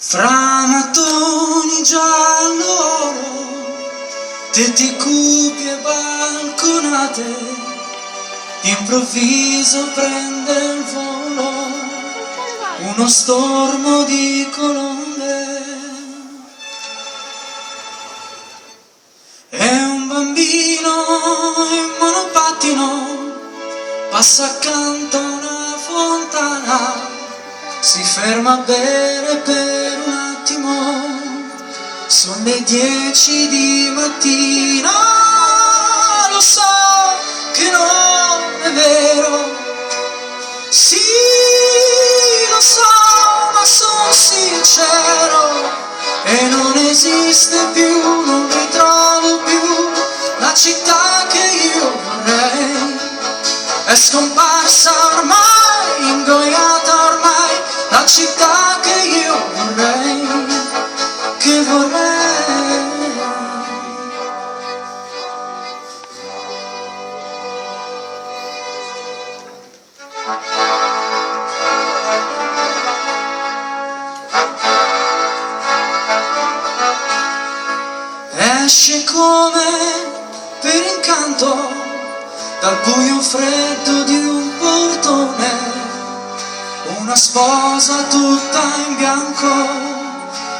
Fra mattoni giallo, tetti cupi e balconate, d'improvviso prende il volo uno stormo di colombe. E un bambino in monopattino passa accanto a una fontana, si ferma a bere per un attimo, sono le 10 di mattina. Lo so che non è vero, sì lo so, ma sono sincero, e non esiste più, non ritrovo più la città che io vorrei. È scomparsa ormai, ingoiata ormai, la città che io vorrei, che vorrei. Esce come per incanto dal buio freddo di un portone, una sposa tutta in bianco,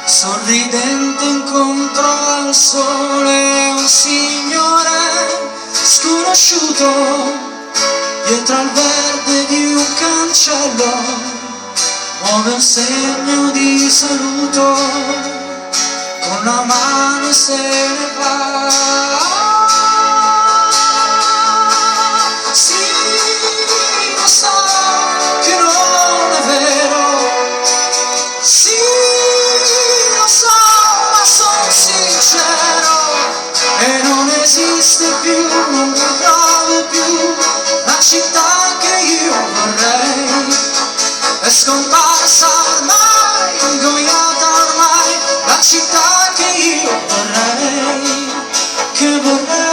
sorridente incontro al sole, un signore sconosciuto dietro al verde di un cancello, muove un segno di saluto, con la mano se ne va. E non esiste più, non ritrovo più la città che io vorrei. È scomparsa ormai, ingoiata ormai, la città che io vorrei, che vorrei.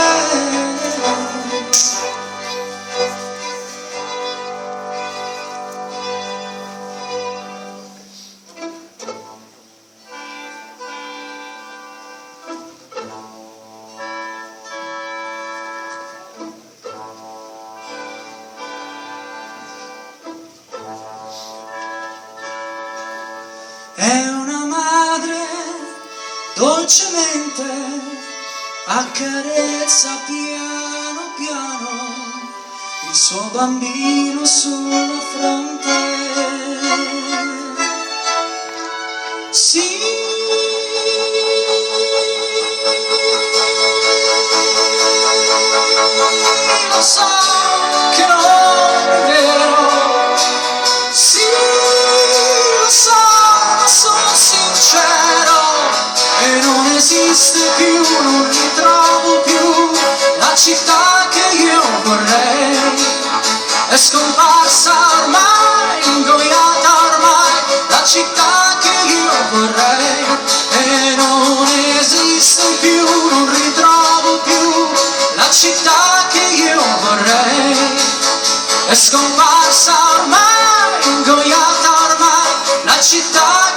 È una madre dolcemente accarezza piano piano il suo bambino sulla fronte. Sì, lo so che non è vero, sì lo so, sono sincero, e non esiste più, non ritrovo più la città che io vorrei. È scomparsa ormai, ingoiata ormai, la città che io vorrei. E non esiste più, non ritrovo più la città che io vorrei. È scomparsa ormai, ingoiata ormai, la città